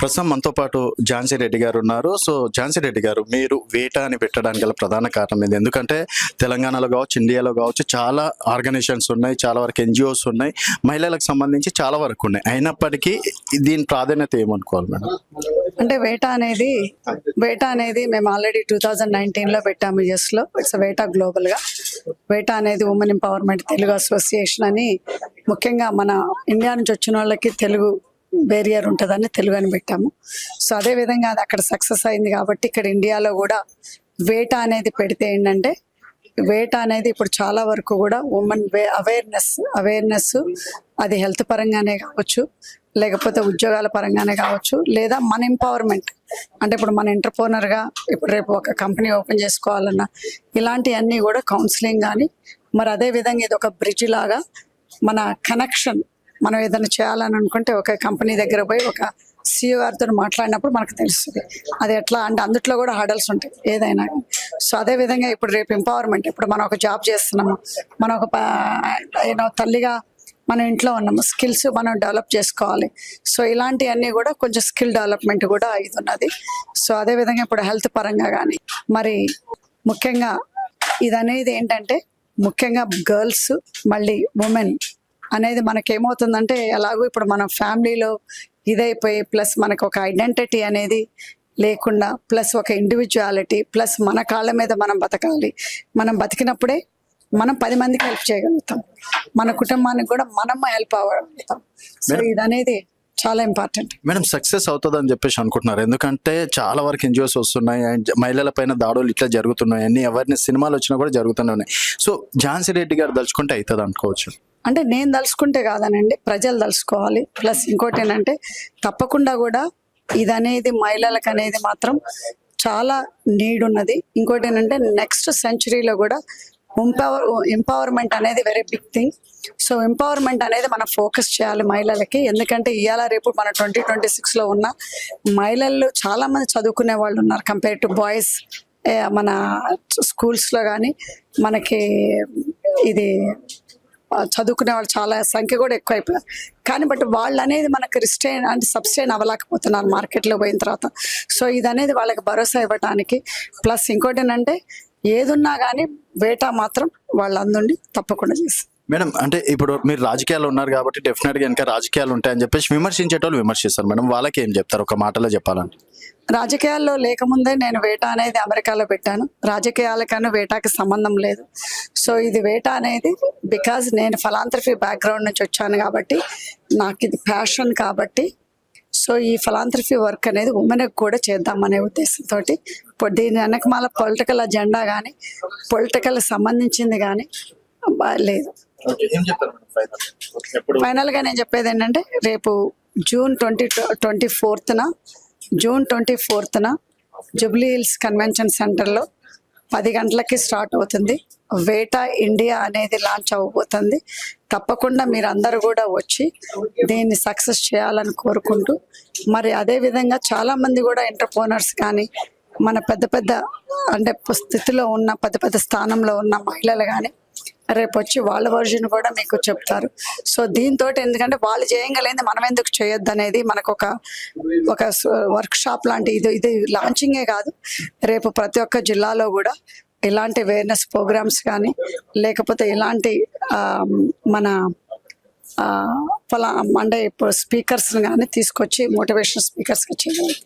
ప్రస్తుతం మనతో పాటు ఝాన్సీ రెడ్డి గారు ఉన్నారు. సో ఝాన్సీ రెడ్డి గారు, మీరు వేటా అని పెట్టడానికి గల ప్రధాన కారణం ఏంది? ఎందుకంటే తెలంగాణలో కావచ్చు, ఇండియాలో కావచ్చు, చాలా ఆర్గనైజేషన్స్ ఉన్నాయి, చాలా వరకు ఎన్జిఓస్ ఉన్నాయి, మహిళలకు సంబంధించి చాలా వరకు ఉన్నాయి. అయినప్పటికీ దీని ప్రాధాన్యత ఏమనుకోవాలి మేడం? అంటే వేటా అనేది మేము ఆల్రెడీ 2019లో పెట్టాము యుఎస్లో. ఇట్స్ వేటా గ్లోబల్గా. వేటా అనేది ఉమెన్ ఎంపవర్మెంట్ తెలుగు అసోసియేషన్ అని, ముఖ్యంగా మన ఇండియా నుంచి వచ్చిన వాళ్ళకి తెలుగు బేరియర్ ఉంటుందని తెలుగు అని పెట్టాము. సో అదేవిధంగా అది అక్కడ సక్సెస్ అయింది కాబట్టి ఇక్కడ ఇండియాలో కూడా వేటా అనేది పెడితే ఏంటంటే, వేటా అనేది ఇప్పుడు చాలా వరకు కూడా ఉమెన్ అవేర్నెస్ అది హెల్త్ పరంగానే కావచ్చు, లేకపోతే ఉద్యోగాల పరంగానే కావచ్చు, లేదా మన ఎంపవర్మెంట్ అంటే ఇప్పుడు మన ఎంటర్ప్రెన్యూర్గా ఇప్పుడు రేపు ఒక కంపెనీ ఓపెన్ చేసుకోవాలన్నా ఇలాంటివన్నీ కూడా కౌన్సిలింగ్ కానీ, మరి అదేవిధంగా ఇది ఒక బ్రిడ్జ్ లాగా మన కనెక్షన్. మనం ఏదైనా చేయాలని అనుకుంటే ఒక కంపెనీ దగ్గర పోయి ఒక CEO గారితో మాట్లాడినప్పుడు మనకు తెలుస్తుంది అది ఎట్లా అంటే, అందుట్లో కూడా హడల్స్ ఉంటాయి ఏదైనా. సో అదేవిధంగా ఇప్పుడు రేపు ఎంపవర్మెంట్, ఇప్పుడు మనం ఒక జాబ్ చేస్తున్నాము, మనం ఒక తల్లిగా మనం ఇంట్లో ఉన్నాము, స్కిల్స్ మనం డెవలప్ చేసుకోవాలి. సో ఇలాంటివన్నీ కూడా కొంచెం స్కిల్ డెవలప్మెంట్ కూడా ఇది ఉన్నది. సో అదేవిధంగా ఇప్పుడు హెల్త్ పరంగా కానీ, మరి ముఖ్యంగా ఇది అనేది ఏంటంటే, ముఖ్యంగా గర్ల్స్ మళ్ళీ ఉమెన్ అనేది మనకేమవుతుందంటే, ఎలాగో ఇప్పుడు మన ఫ్యామిలీలో ఇదైపోయి ప్లస్ మనకు ఒక ఐడెంటిటీ అనేది లేకుండా, ప్లస్ ఒక ఇండివిజువాలిటీ, ప్లస్ మన కాళ్ళ మీద మనం బతకాలి. మనం బతికినప్పుడే మనం 10 మందికి హెల్ప్ చేయగలుగుతాం, మన కుటుంబానికి కూడా మనం హెల్ప్ అవ్వగలుగుతాం. సో ఇది అనేది చాలా ఇంపార్టెంట్. మేడం, సక్సెస్ అవుతుందని చెప్పేసి అనుకుంటున్నారు? ఎందుకంటే చాలా వరకు ఎన్జిఓస్ వస్తున్నాయి, అండ్ మహిళల పైన దాడులు ఇట్లా జరుగుతున్నాయి, అన్ని అవేర్నెస్ సినిమాలు వచ్చినా కూడా జరుగుతూనే ఉన్నాయి. సో ఝాన్సీ రెడ్డి గారు తలుచుకుంటే అవుతుంది అనుకోవచ్చు? అంటే నేను తలుచుకుంటే కాదనండి, ప్రజలు తలుచుకోవాలి. ప్లస్ ఇంకోటి ఏంటంటే, తప్పకుండా కూడా ఇది అనేది మహిళలకు అనేది మాత్రం చాలా నీడ్ ఉన్నది. ఇంకోటి ఏంటంటే, నెక్స్ట్ సెంచరీలో కూడా ఎంపవర్మెంట్ అనేది very big thing. So empowerment అనేది మనం ఫోకస్ చేయాలి మహిళలకి. ఎందుకంటే ఇవాళ రేపు మన 2026లో ఉన్న మహిళలు చాలా మంది చదువుకునే వాళ్ళు ఉన్నారు కంపేర్ టు బాయ్స్. మన స్కూల్స్లో కానీ మనకి ఇది చదువుకునే వాళ్ళు చాలా సంఖ్య కూడా ఎక్కువ అయిపోయారు. కానీ బట్ వాళ్ళు అనేది మనకు సబ్స్టైన్ అవ్వలేకపోతున్నారు మార్కెట్లో పోయిన తర్వాత. సో ఇది అనేది వాళ్ళకి భరోసా ఇవ్వడానికి. ప్లస్ ఇంకోటి ఏంటంటే, ఏదున్నా కానీ వేటా మాత్రం వాళ్ళందుండి తప్పకుండా చేస్తారు. మేడం, అంటే ఇప్పుడు మీరు రాజకీయాలు ఉన్నారు కాబట్టి డెఫినెట్గా ఇంకా రాజకీయాలు ఉంటాయని చెప్పేసి విమర్శించేటోళ్ళు విమర్శిస్తారు. మేడం, వాళ్ళకి ఏం చెప్తారు ఒక మాటలో చెప్పాలంటే? రాజకీయాల్లో లేకముందే నేను వేటా అనేది అమెరికాలో పెట్టాను. రాజకీయాలకన్నా వేటాకి సంబంధం లేదు. సో ఇది వేటా అనేది బికాజ్ నేను ఫిలాంథ్రఫీ బ్యాక్గ్రౌండ్ నుంచి వచ్చాను కాబట్టి, నాకు ఇది ప్యాషన్ కాబట్టి, సో ఈ ఫిలాంథ్రఫీ వర్క్ అనేది ఉమెన్కి కూడా చేద్దామనే ఉద్దేశంతో ఇప్పుడు దీని వెనకమాల పొలిటికల్ అజెండా కానీ, పొలిటికల్ సంబంధించింది కానీ లేదు. ఫైనల్గా నేను చెప్పేది ఏంటంటే, రేపు జూన్ 24న జూబ్లీ హిల్స్ కన్వెన్షన్ సెంటర్లో 10 గంటలకి స్టార్ట్ అవుతుంది. వేటా ఇండియా అనేది లాంచ్ అవ్వబోతుంది. తప్పకుండా మీరు అందరూ కూడా వచ్చి దీన్ని సక్సెస్ చేయాలని కోరుకుంటూ, మరి అదేవిధంగా చాలామంది కూడా ఎంటర్ప్రెన్యూర్స్ కానీ, మన పెద్ద అంటే స్థితిలో ఉన్న పెద్ద స్థానంలో ఉన్న మహిళలు కానీ రేపు వచ్చి వాళ్ళ వర్జన్ కూడా మీకు చెప్తారు. సో దీంతో ఎందుకంటే వాళ్ళు చేయగలిగింది మనం ఎందుకు చేయొద్దు అనేది మనకు ఒక వర్క్ షాప్ లాంటి ఇది లాంచింగే కాదు, రేపు ప్రతి ఒక్క జిల్లాలో కూడా ఇలాంటి అవేర్నెస్ ప్రోగ్రామ్స్ కానీ, లేకపోతే ఇలాంటి మన అంటే ఇప్పుడు స్పీకర్స్ కానీ తీసుకొచ్చి మోటివేషనల్ స్పీకర్స్గా చేయాలి.